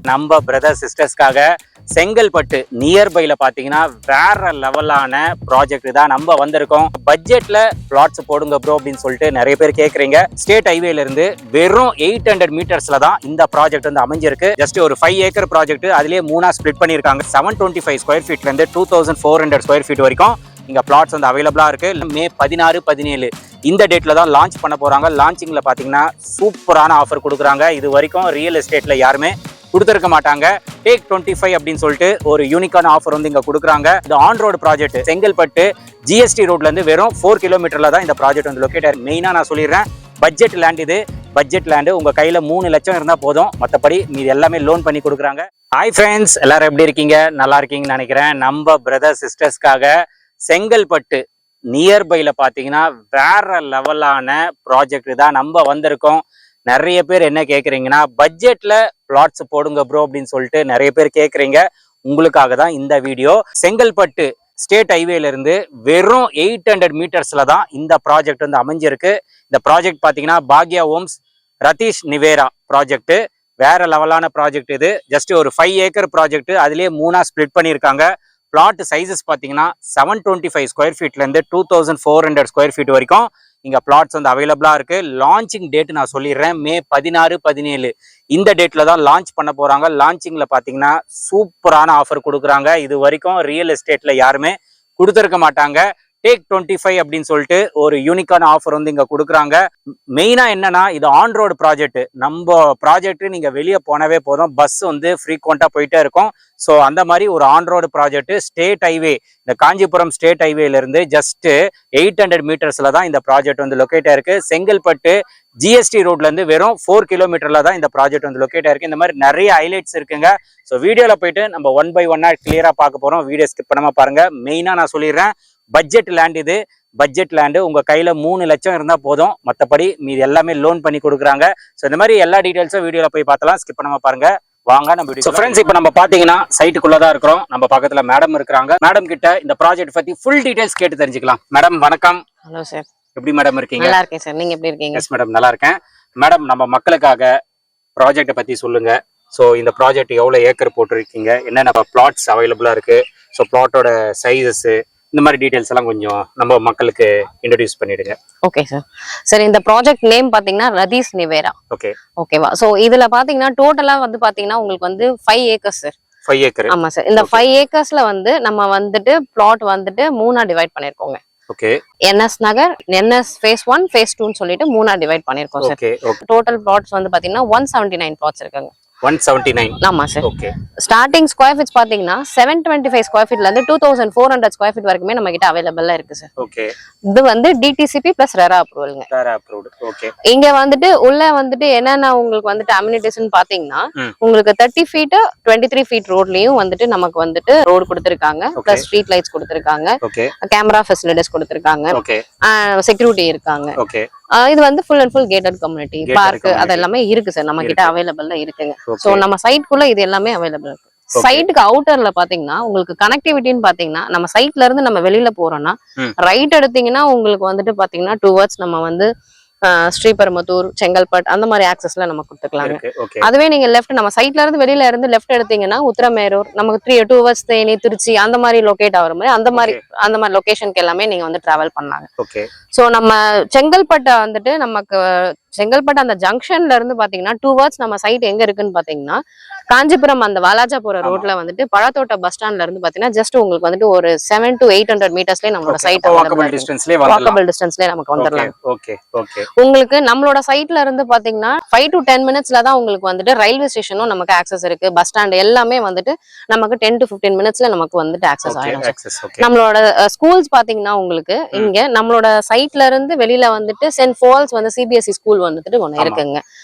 நம்ம பிரதர் சிஸ்டர்ஸ்க்காக செங்கல்பட்டு நியர்பைல பாத்தீங்கன்னா வேற லெவலான ப்ராஜெக்ட் தான் நம்ம வந்திருக்கோம். பட்ஜெட்ல பிளாட்ஸ் போடுங்க ப்ரோ அப்படின்னு சொல்லிட்டு நிறைய பேர் கேக்குறீங்க. ஸ்டேட் ஹைவேல இருந்து வெறும் 800 மீட்டர்ஸ்ல தான் இந்த ப்ராஜெக்ட் வந்து அமைஞ்சிருக்கு. ஜஸ்ட் ஒரு 5 ஏக்கர் ப்ராஜெக்ட், அதுலயே 3 ஸ்பிளிட் பண்ணிருக்காங்க. 725 ஸ்கொயர் ஃபீட்ல இருந்து 2400 ஸ்கொயர் ஃபீட் வரைக்கும் இங்க பிளாட்ஸ் வந்து அவைலபிளா இருக்கு. மே 16, 17 இந்த டேட்ல தான் லான்ச் பண்ண போறாங்க. லான்ச்சிங்ல பாத்தீங்கன்னா சூப்பரான ஆஃபர் கொடுக்குறாங்க. இது வரைக்கும் ரியல் எஸ்டேட்ல யாருமே கொடுத்துருக்க மாட்டாங்க. டேக் 25 அப்படின்னு சொல்லிட்டு ஒரு யூனிக்கான ஆஃபர் வந்து இங்க கொடுக்குறாங்க. இந்த on road project Chengalpattu GST ரோட்ல இருந்து வெறும் 4 கிலோமீட்டர்ல தான் இந்த ப்ராஜெக்ட் வந்து லொக்கேட். மெயினா நான் சொல்லிடுறேன், பட்ஜெட் லேண்ட் இது. பட்ஜெட் லேண்டு உங்க கையில 3 லட்சம் இருந்தா போதும், மற்றபடி மீது எல்லாமே லோன் பண்ணி கொடுக்குறாங்க. ஹாய் ஃப்ரெண்ட்ஸ், எல்லாரும் எப்படி இருக்கீங்க? நல்லா இருக்கீங்கன்னு நினைக்கிறேன். நம்ம பிரதர் சிஸ்டர்ஸ்க்காக செங்கல்பட்டு நியர்பைல பாத்தீங்கன்னா வேற லெவலான ப்ராஜெக்ட் தான் நம்ம வந்திருக்கோம். நிறைய பேர் என்ன கேக்குறீங்கன்னா, பட்ஜெட்ல பிளாட்ஸ் போடுங்க ப்ரோ அப்படின்னு சொல்லிட்டு நிறைய பேர் கேக்குறீங்க. உங்களுக்காக தான் இந்த வீடியோ. செங்கல்பட்டு ஸ்டேட் ஹைவேல இருந்து வெறும் 800 மீட்டர்ஸ்ல தான் இந்த ப்ராஜெக்ட் வந்து அமைஞ்சிருக்கு. இந்த ப்ராஜெக்ட் பாத்தீங்கன்னா பாக்யா ஹோம்ஸ் ரதீஷ் நிவேரா ப்ராஜெக்ட். வேற லெவலான ப்ராஜெக்ட் இது. ஜஸ்ட் ஒரு 5 ஏக்கர் ப்ராஜெக்ட், அதுலயே 3 ஸ்பிளிட் பண்ணிருக்காங்க. பிளாட் சைசஸ் பாத்தீங்கன்னா 725 ஸ்கொயர் ஃபீட்ல இருந்து 2400 ஸ்கொயர் ஃபீட் வரைக்கும் இங்க பிளாட்ஸ் வந்து அவைலபிளா இருக்கு. லான்ச்சிங் டேட் நான் சொல்லிடுறேன், மே 16, 17 இந்த டேட்ல தான் லான்ச் பண்ண போறாங்க. லான்ச்சிங்ல பாத்தீங்கன்னா சூப்பரான ஆஃபர் கொடுக்குறாங்க. இது வரைக்கும் ரியல் எஸ்டேட்ல யாருமே கொடுத்துருக்க மாட்டாங்க. டேக் 25 அப்படின்னு சொல்லிட்டு ஒரு யூனிக்கான ஆஃபர் வந்து இங்க கொடுக்குறாங்க. மெயினா என்னன்னா, இது ஆன் ரோடு ப்ராஜெக்ட். நம்ம ப்ராஜெக்ட் நீங்க வெளியே போனவே போதும், பஸ் வந்து ஃப்ரீக்வெண்டா போயிட்டே இருக்கும். ஸோ அந்த மாதிரி ஒரு on road project. State highway, இந்த காஞ்சிபுரம் ஸ்டேட் ஹைவேல இருந்து ஜஸ்ட் 800 மீட்டர்ஸ்ல தான் இந்த ப்ராஜெக்ட் வந்து லொக்கேட் ஆயிருக்கு. செங்கல்பட்டு ஜிஎஸ்டி ரோட்ல இருந்து வெறும் 4 கிலோமீட்டர்ல தான் இந்த ப்ராஜெக்ட் வந்து லொக்கேட் ஆயிருக்கு. இந்த மாதிரி நிறைய ஹைலைட்ஸ் இருக்குங்க. ஸோ வீடியோல போயிட்டு நம்ம 1 by 1 கிளியரா பார்க்க போறோம். வீடியோ ஸ்கிப் பண்ணாம பாருங்க. மெயினா நான் சொல்லிடுறேன், பட்ஜெட் லேண்ட் இது. பட்ஜெட் லேண்டு உங்க கையில 3 லட்சம் இருந்தா போதும், மற்றபடி மீது எல்லாமே லோன் பண்ணி கொடுக்குறாங்க. ஸோ இந்த மாதிரி எல்லா டீடைல்ஸும் வீடியோல போய் பார்த்தலாம். ஸ்கிப் பண்ணாம பாருங்க. வாங்க நம்ம வீடியோ. ஃப்ரெண்ட்ஸ், இப்போ நம்ம பாத்தீங்கன்னா சைட்டுக்குள்ளதான் இருக்கிறோம். நம்ம பக்கத்துல மேடம் இருக்கிறாங்க. மேடம் கிட்ட இந்த ப்ராஜெக்ட் பத்தி ஃபுல் டீடைல்ஸ் கேட்டு தெரிஞ்சுக்கலாம். மேடம் வணக்கம். ஹலோ சார், எப்படி மேடம் இருக்கீங்க? நல்லா இருக்கேன் சார், நீங்க எப்படி இருக்கீங்க? எஸ் மேடம், நல்லா இருக்கேன். மேடம், நம்ம மக்களுக்காக ப்ராஜெக்ட்டை பத்தி சொல்லுங்க. ஸோ இந்த ப்ராஜெக்ட் எவ்வளவு ஏக்கர் போட்டிருக்கீங்க, என்னென்ன பிளாட்ஸ் அவைலபிளா இருக்கு, ஸோ பிளாட்டோட சைஸஸ், இந்த மாதிரி டீடைல்ஸ் எல்லாம் கொஞ்சம் நம்ம மக்களுக்கு இன்ட்ரோடியூஸ் பண்ணிடுங்க. Okay sir. சரி, இந்த ப்ராஜெக்ட் நேம் பாத்தீங்கன்னா ரதீஷ் நிவேரா. ஓகே, ஓகேவா? சோ இதுல பாத்தீங்கன்னா டோட்டலா வந்து பாத்தீங்கன்னா உங்களுக்கு வந்து 5 ஏக்கர்ஸ் சார். 5 ஏக்கர். ஆமா சார். இந்த 5 ஏக்கர்ஸ்ல வந்து நம்ம வந்துட்டு பிளாட் வந்துட்டு 3 டிவைட் பண்ணிருக்கோங்க. ஓகே. என்எஸ் நகர், என்எஸ் ஃபேஸ் 1, ஃபேஸ் 2 சொல்லிட்டு 3 டிவைட் பண்ணிருக்கோம் சார். ஓகே. டோட்டல் பிளாட்ஸ் வந்து பாத்தீங்கன்னா 179 பிளாட்ஸ் இருக்குங்க. 179. ஆமா sir. Okay. Starting square feets பாத்தீங்கன்னா 725 ஸ்கொயர் ஃபீட்ல இருந்து 2400 ஸ்கொயர் ஃபீட் வரைக்குமே நம்ம கிட்ட அவைலபிளா இருக்கு சார். ஓகே. இது வந்து டிடிசிபி பிளஸ் ரெரா அப்ரூவல்ங்க. RERA approved. ஓகே. இங்க வந்துட்டு உள்ள வந்துட்டு என்னென்ன உங்களுக்கு வந்துட்டு அம்யூனிட்டிஸ்னு பாத்தீங்கன்னா, உங்களுக்கு 30 ஃபீட் 23 ஃபீட் ரோட்லயும் வந்துட்டு நமக்கு வந்துட்டு ரோடு கொடுத்திருக்காங்க. பிளஸ் ஸ்ட்ரீட் லைட்ஸ் கொடுத்திருக்காங்க. ஓகே. கேமரா ஃபெசிலிட்டிஸ் கொடுத்திருக்காங்க. ஓகே. செக்யூரிட்டி இருக்காங்க. ஓகே. இது வந்து full and full gated community park அது எல்லாமே இருக்கு சார். நம்ம கிட்ட அவைலபிளா இருக்குங்க. சோ நம்ம சைட்குள்ள இது எல்லாமே அவைலபிள் இருக்கு. சைட்டுக்கு அவுட்டர்ல பாத்தீங்கன்னா உங்களுக்கு கனெக்டிவிட்டின்னு பாத்தீங்கன்னா, நம்ம சைட்ல இருந்து நம்ம வெளியில போறோம்னா ரைட் எடுத்தீங்கன்னா உங்களுக்கு வந்துட்டு பாத்தீங்கன்னா டுவர்ட்ஸ் நம்ம வந்து ஸ்ரீபெரும்புதூர், செங்கல்பட்டு அந்த மாதிரி ஆக்சஸ்ல நம்ம கொடுத்துக்கலாங்க. அதுவே நீங்க லெஃப்ட் நம்ம சைட்ல இருந்து வெளியில இருந்து லெஃப்ட் எடுத்தீங்கன்னா உத்திரமேரூர், நமக்கு 2 hours தேனி, திருச்சி அந்த மாதிரி லொகேட் ஆகிற மாதிரி அந்த மாதிரி லொகேஷனுக்கு எல்லாமே நீங்க வந்து டிராவல் பண்ணாங்க. சோ நம்ம செங்கல்பட்டை வந்துட்டு நமக்கு செங்கல்பட்டு அந்த ஜங்ஷன்ல இருந்து பாத்தீங்கன்னா 2 hours நம்ம சைட் எங்க இருக்குன்னு பாத்தீங்கன்னா, காஞ்சிபுரம் அந்த வாலாஜாபுர ரோட்ல வந்துட்டு பழத்தோட்ட பஸ் ஸ்டாண்ட்ல இருந்து பாத்தீங்கன்னா ஜஸ்ட் உங்களுக்கு வந்துட்டு ஒரு 700 to 800 மீட்டர்ஸ்லயே நம்மளோட சைட் வாக்கபிள் டிஸ்டன்ஸ்லயே நமக்கு வந்துடலாம். உங்களுக்கு நம்மளோட சைட்ல இருந்து பாத்தீங்கன்னா 5 to 10 minutesல தான் உங்களுக்கு வந்துட்டு ரயில்வே ஸ்டேஷனும் நமக்கு ஆக்சஸ் இருக்கு. பஸ் ஸ்டாண்ட் எல்லாமே வந்துட்டு நமக்கு 10 to 15 minutesல நமக்கு வந்துட்டு ஆக்சஸ் ஆயிடும். நம்மளோட ஸ்கூல்ஸ் பாத்தீங்கன்னா உங்களுக்கு இங்க நம்மளோட சைட்ல இருந்து வெளியில வந்துட்டு சென்ட் பால்ஸ் வந்து சிபிஎஸ்இ ஸ்கூல் வந்துட்டு ஒண்ணு இருக்குங்க.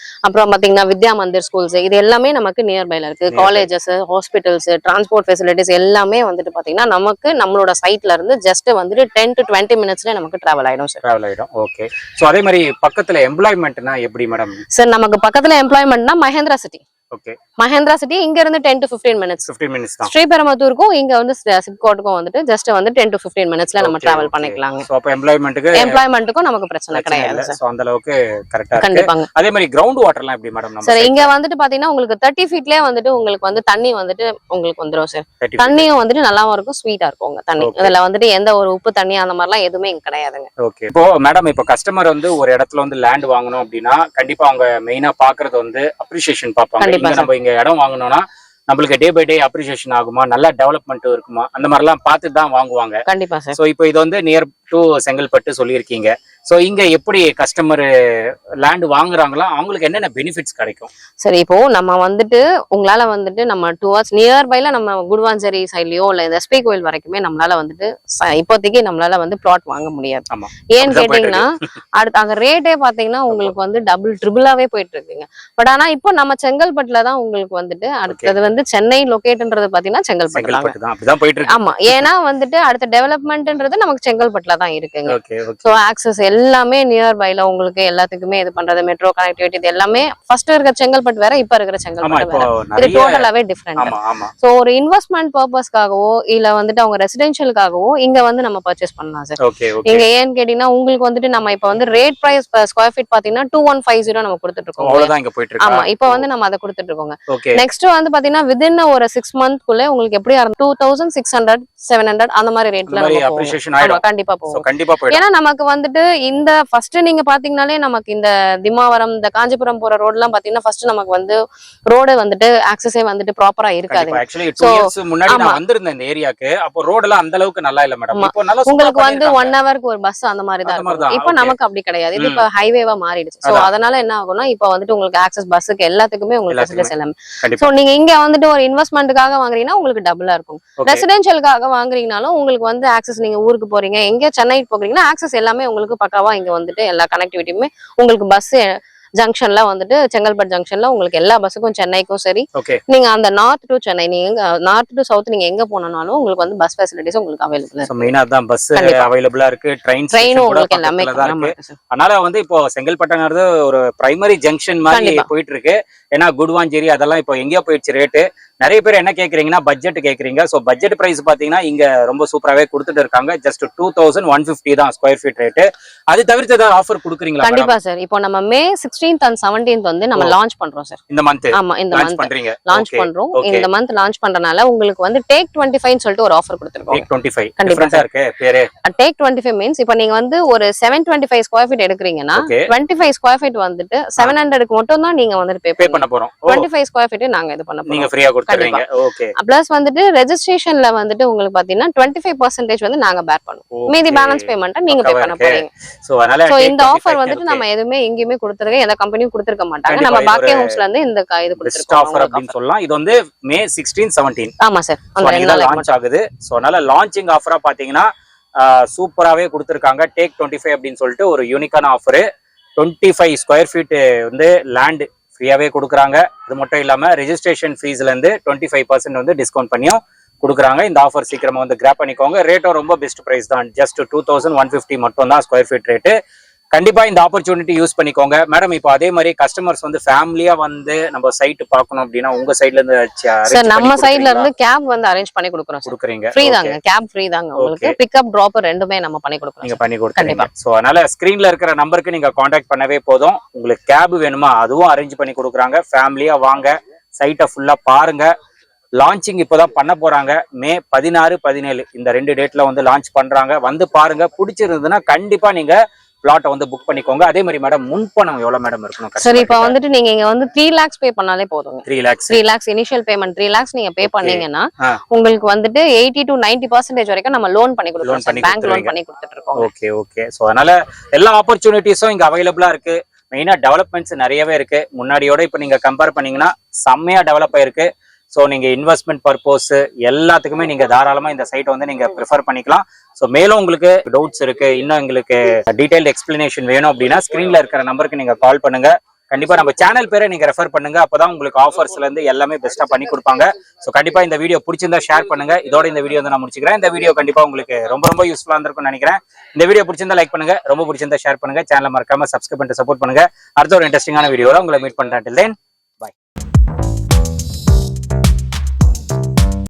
அப்புறம் பாத்தீங்கன்னா வித்யா மந்திர் ஸ்கூல்ஸ் இது எல்லாமே நமக்கு நியர்பைல இருக்கு. காலேஜஸ், ஹாஸ்பிட்டல்ஸ், டிரான்ஸ்போர்ட் ஃபெசிலிட்டிஸ் எல்லாமே வந்துட்டு பாத்தீங்கன்னா நமக்கு நம்மளோட சைட்ல இருந்து ஜஸ்ட் வந்துட்டு 10 to 20 minutesல நமக்கு டிராவல் ஆயிடும் சார். டிராவல் ஆயிடும். ஓகே. சோ அதே மாதிரி பக்கத்துல எம்ப்ளாய்மெண்ட்னா எப்படி மேடம்? சார் நமக்கு பக்கத்துல எம்ப்ளாய்மெண்ட்னா Mahindra city. Okay Mahindra city இங்க இருந்து 10 to 15 minutes 15 minutes தான் ஸ்ரீபெரும்புத்தூருக்கும் இங்க வந்து சிப்கோட்டுக்கும் வந்துட்டு ஜஸ்ட் வந்து 10 to 15 minutesல நம்ம டிராவல் பண்ணிக்கலாங்க சோ அப்ப எம்ப்ளாய்மெண்ட்டுக்கும் நமக்கு பிரச்சனை கிடையாது சோ அந்த அளவுக்கு கரெக்ட்டா இருக்கு கண்டிப்பாங்க அதே மாதிரி கிரவுண்ட் வாட்டர்லாம் எப்படி மேடம் நம்ம சார் இங்க வந்துட்டு பாத்தீங்கன்னா உங்களுக்கு 30 feetலயே வந்துட்டு உங்களுக்கு வந்து தண்ணி வந்துட்டு உங்களுக்கு வந்துரும் சார் தண்ணியும் வந்துட்டு நல்லாவும் இருக்கும் ஸ்வீட்டா இருக்கும் உங்க தண்ணி இதுல வந்துட்டு எந்த ஒரு உப்பு தண்ணி அந்த மாதிரிலாம் எதுவுமே இங்க கிடையாதுங்க ஓகே இப்போ மேடம் இப்போ கஸ்டமர் வந்து ஒரு இடத்துல வந்து லேண்ட் வாங்கணும் அப்படின்னா கண்டிப்பா அவங்க மெயினா பாக்குறது வந்து அப்ரிசியேஷன் பார்ப்பாங்க இங்க நம்ம இங்க இடம் வாங்கணும்னா நம்மளுக்கு டே பை டே அப்ரிசியேஷன் ஆகுமா நல்ல டெவலப்மெண்ட் இருக்குமா அந்த மாதிரிலாம் பார்த்து தான் வாங்குவாங்க கண்டிப்பா சார் ஸோ இப்போ இது வந்து நியர் டு செங்கல்பட்டு சொல்லியிருக்கீங்க ஸோ இங்க எப்படி கஸ்டமர் லேண்ட் வாங்குறாங்களா அவங்களுக்கு என்னென்ன பெனிஃபிட்ஸ் கிடைக்கும் சரி இப்போ நம்ம வந்துட்டு உங்களால வந்துட்டு நம்ம டுவர்ட்ஸ் நியர்பைல நம்ம குடுவாஞ்சேரி சைட்லயோ இல்ல இந்த எஸ்பி கோயில் வரைக்குமே நம்மளால வந்துட்டு இப்போதைக்கு நம்மளால வந்து பிளாட் வாங்க முடியாது ஏன்னு கேட்டீங்கன்னா அடுத்து அங்க ரேட்டே பாத்தீங்கன்னா உங்களுக்கு வந்து டபுள் ட்ரிபிளாவே போயிட்டு இருக்குங்க பட் ஆனா இப்போ நம்ம செங்கல்பட்டுல தான் உங்களுக்கு வந்துட்டு அடுத்தது வந்து சென்னை லொகேட்ன்றது பாத்தீங்கன்னா செங்கல்பட்டு ஆமா ஏன்னா வந்துட்டு அடுத்த டெவலப்மெண்ட்ன்றது நமக்கு செங்கல்பட்டுல தான் இருக்குங்க ஸோ ஆக்சஸ் எல்லாமே நியர்பைல உங்களுக்கு எல்லாத்துக்குமே இது பண்றது மெட்ரோ கனெக்டிவிட்டி இது எல்லாமே ஃபர்ஸ்ட் இருக்கிற செங்கல்பட்டு வேற இப்ப இருக்கிற செங்கல்பட்டு வேற இது டோட்டலாவே டிஃபரெண்ட் சோ ஒரு இன்வெஸ்ட்மெண்ட் பர்பஸ்க்காகவோ இல்ல வந்துட்டு அவங்க ரெசிடென்ஷியலுக்காகவோ இங்க வந்து நம்ம பர்ச்சேஸ் பண்ணலாம் சார் இங்க ஏன்னு கேட்டீங்கன்னா உங்களுக்கு வந்துட்டு நம்ம இப்ப வந்து ரேட் பிரைஸ் ஸ்கொயர் ஃபீட் பாத்தீங்கன்னா 2150 நம்ம கொடுத்துட்டு இருக்கோம் ஆமா இப்ப வந்து நம்ம அதை கொடுத்துட்டு இருக்கோங்க நெக்ஸ்ட் வந்து பாத்தீங்கன்னா வித்தின் ஒரு 6 month குள்ள உங்களுக்கு எப்படி 2600 700 அந்த மாதிரி ரேட்ல கண்டிப்பா போகும் ஏன்னா நமக்கு வந்துட்டு இந்த ஃபர்ஸ்ட் நீங்க பாத்தீங்கன்னாலே நமக்கு இந்த திமாவரம் இந்த காஞ்சிபுரம் போற ரோட் எல்லாம் பாத்தீங்கன்னா ஃபர்ஸ்ட் நமக்கு வந்து ரோடு வந்துட்டு ஆக்சஸே வந்துட்டு ப்ராப்பரா இருக்காது முன்னாடி நான் வந்திருந்தேன் இந்த ஏரியாக்கு அப்போ ரோட் எல்லாம் அந்த அளவுக்கு நல்லா இல்ல மேடம் இப்போ நல்லா உங்களுக்கு வந்து 1 ஹவருக்கு ஒரு பஸ் அந்த மாதிரி தான் இருக்கும் இப்போ நமக்கு அப்படி கிடையாது இது இப்ப ஹைவேவா மாறிடுச்சு சோ அதனால என்ன ஆகும்னா இப்போ வந்துட்டு உங்களுக்கு ஆக்சஸ் பஸ்ஸுக்கு எல்லாத்துக்குமே உங்களுக்கு ஃபெசிலிட்டிஸ் எல்லாமே சோ நீங்க இங்க வந்துட்டு ஒரு இன்வெஸ்ட்மெண்ட்டுக்காக வாங்குறீங்கன்னா உங்களுக்கு டபுளா இருக்கும் ரெசிடென்ஷியலுக்காக வாங்குறீங்கனாலும் உங்களுக்கு வந்து ஆக்சஸ் நீங்க ஊருக்கு போறீங்க எங்க சென்னை போறீங்கன்னா ஆக்சஸ் எல்லாமே உங்களுக்கு பக்காவா இங்க வந்துட்டு எல்லா கனெக்டிவிட்டியுமே உங்களுக்கு பஸ் ஜங்ஷன்ல வந்துட்டு செங்கல்பட்டு ஜங்ஷன்ல உங்களுக்கு எல்லா பஸ்ஸுக்கும் சென்னைக்கும் சரி நீங்க அந்த நார்த் டு சென்னை நீங்க நார்த் டு சவுத் நீங்க எங்க போனாலும் உங்களுக்கு வந்து பஸ் ஃபெசிலிட்டிஸ் உங்களுக்கு அவைலபிள் இருக்கு மெயினா தான் பஸ் அவைலபிளா இருக்கு ட்ரெயினும் உங்களுக்கு எல்லாமே அதனால வந்து இப்போ செங்கல்பட்டுங்கிறது ஒரு பிரைமரி ஜங்ஷன் மாதிரி போயிட்டு இருக்கு ஏன்னா குடுவாஞ்சேரி அதெல்லாம் இப்போ எங்கேயோ போயிடுச்சு ரேட்டு நிறைய பேர் என்ன கேக்குறீங்கன்னா பட்ஜெட் கேக்குறீங்க சோ பட்ஜெட் பிரைஸ் பாத்தீங்கன்னா இங்க ரொம்ப சூப்பராவே கொடுத்துட்டு இருக்காங்க ஜஸ்ட் 2150 தான் ஸ்கொயர் ஃபீட் ரேட் அது தவிர்த்து ஏதாவது ஆஃபர் கொடுக்குறீங்களா கண்டிப்பா சார் இப்போ நம்ம மே 16th and 17th வந்து நம்ம லான்ச் பண்றோம் சார் இந்த மந்த் ஆமா இந்த மந்த் பண்றீங்க லான்ச் பண்றோம் இந்த மந்த் லான்ச் பண்றனால உங்களுக்கு வந்து டேக் 25 னு சொல்லிட்டு ஒரு ஆஃபர் கொடுத்திருக்கோம் டேக் 25 டிஃபரண்டா இருக்கு பேரே டேக் 25 மீன்ஸ் இப்போ நீங்க வந்து ஒரு 725 ஸ்கொயர் ஃபீட் எடுக்கறீங்கன்னா 25 ஸ்கொயர் ஃபீட் வந்துட்டு 700 க்கு மட்டும் தான் நீங்க வந்து பே பண்ண போறோம் 25 ஸ்கொயர் ஃபீட் நாங்க இது பண்ண போறோம் நீங்க ஃப்ரீயா கொடுத்துறீங்க ஓகே பிளஸ் வந்துட்டு ரெஜிஸ்ட்ரேஷன்ல வந்துட்டு உங்களுக்கு பாத்தீங்கன்னா 25% வந்து நாங்க பேர் பண்ணுவோம் மீதி பேலன்ஸ் பேமெண்ட் நீங்க பே பண்ண போறீங்க சோ இந்த ஆஃபர் வந்துட்டு நம்ம எதுவுமே எங்கேயுமே கொடுத்துருக்க எந்த கம்பெனியும் கொடுத்திருக்க மாட்டாங்க நம்ம பாக்கே ஹோம்ஸ்ல இருந்து இந்த இது கொடுத்திருக்கோம் ஆஃபர் அப்படினு சொல்லலாம் இது வந்து மே 16 17 ஆமா சார் அந்த ரெண்டு நாள் லான்ச் ஆகுது சோ அதனால லான்ச்சிங் ஆஃபரா பாத்தீங்கன்னா சூப்பராவே கொடுத்திருக்காங்க டேக் 25 அப்படினு சொல்லிட்டு ஒரு யூனிக்கான ஆஃபர் 25 ஸ்கொயர் ஃபீட் வந்து லேண்ட் ஃப்ரீயாவே கொடுக்குறாங்க அது மட்டும் இல்லாம ரெஜிஸ்ட்ரேஷன் ஃபீஸ்ல இருந்து 25% வந்து டிஸ்கவுண்ட் பண்ணியும் கொடுக்குறாங்க இந்த ஆஃபர் சீக்கிரமா வந்து கிராப் பண்ணிக்கோங்க ரேட்டும் ரொம்ப பெஸ்ட் பிரைஸ் தான் ஜஸ்ட் 2150 மட்டும் தான் ஸ்கொயர் ஃபீட் ரேட்டு கண்டிப்பா இந்த ஆப்பர்ச்சுனிட்டி யூஸ் பண்ணிக்கோங்க மேடம் இப்போ அதே மாதிரி கஸ்டமர்ஸ் வந்து ஃபேமிலியா வந்து நம்ம சைட் பார்க்கணும் அப்படின்னா உங்க சைடுல இருந்து சார் நம்ம சைடுல இருந்து கேப் வந்து அரேஞ்ச் பண்ணி கொடுக்குறீங்க ஃப்ரீ தாங்க கேப் ஃப்ரீ தாங்க உங்களுக்கு பிக்கப் டிராப் ரெண்டுமே நம்ம பண்ணி கொடுக்குறோம் நீங்க பண்ணி கொடுக்குறீங்க சோ அதனால ஸ்கிரீன்ல இருக்கிற நம்பருக்கு நீங்க கான்டாக்ட் பண்ணவே போதும் உங்களுக்கு கேப் வேணுமா அதுவும் அரேஞ்ச் பண்ணி கொடுக்குறாங்க ஃபேமிலியா வாங்க சைட்டை ஃபுல்லா பாருங்க லான்ச்சிங் இப்போதான் பண்ண போறாங்க மே 16 17 இந்த 2 டேட்ல வந்து லான்ச் பண்றாங்க வந்து பாருங்க பிடிச்சிருந்ததுன்னா கண்டிப்பா நீங்க பிளாட்டை வந்து புக் பண்ணிக்கோங்க அதே மாதிரி மேடம் முன்பணம் எவ்வளவு மேடம் இருக்கணும் சரி இப்போ வந்துட்டு நீங்க இங்க வந்து 3 lakhs பே பண்ணாலே போதுங்க 3 lakhs இனிஷியல் பேமெண்ட் 3 lakhs நீங்க பே பண்ணீங்கன்னா உங்களுக்கு வந்துட்டு 80 to 90% வரைக்கும் நம்ம லோன் பண்ணி கொடுக்குறோம் பேங்க் லோன் பண்ணி கொடுத்துட்டு இருக்கோம் ஓகே ஓகே சோ அதனால எல்லா ஆப்பர்ச்சுனிட்டிஸும் இங்க அவைலபிளா இருக்கு மெயினா டெவலப்மெண்ட்ஸ் நிறையவே இருக்கு முன்னாடியோட இப்ப நீங்க கம்பேர் பண்ணீங்கன்னா செம்மையா டெவலப் ஆயிருக்கு ஸோ நீங்க இன்வெஸ்ட்மெண்ட் பர்பஸ் எல்லாத்துக்குமே நீங்க தாராளமா இந்த சைட்டை வந்து நீங்க ப்ரிஃபர் பண்ணிக்கலாம் ஸோ மேலும் உங்களுக்கு டவுட்ஸ் இருக்கு இன்னும் எங்களுக்கு டீடைல்டு எக்ஸ்பிளனேஷன் வேணும் அப்படின்னா ஸ்கிரீன்ல இருக்கிற நம்பருக்கு நீங்க கால் பண்ணுங்க கண்டிப்பா நம்ம சேனல் பேரை நீங்க ரெஃபர் பண்ணுங்க அப்பதான் உங்களுக்கு ஆஃபர்ஸ்ல இருந்து எல்லாமே பெஸ்டா பண்ணி கொடுப்பாங்க ஸோ கண்டிப்பா இந்த வீடியோ பிடிச்சிருந்தா ஷேர் பண்ணுங்க இதோட இந்த வீடியோ வந்து நான் முடிச்சுக்கிறேன் இந்த வீடியோ கண்டிப்பா உங்களுக்கு ரொம்ப யூஸ்ஃபுல்லா இருந்திருக்கும்னு நினைக்கிறேன் இந்த வீடியோ பிடிச்சிருந்தா லைக் பண்ணுங்க ரொம்ப பிடிச்சிருந்தா ஷேர் பண்ணுங்க சேனலை மறக்காம சப்ஸ்கிரைப் பண்ணிட்டு சப்போர்ட் பண்ணுங்க அடுத்த ஒரு இன்ட்ரெஸ்டிங்கான வீடியோல உங்களை மீட் பண்றேன்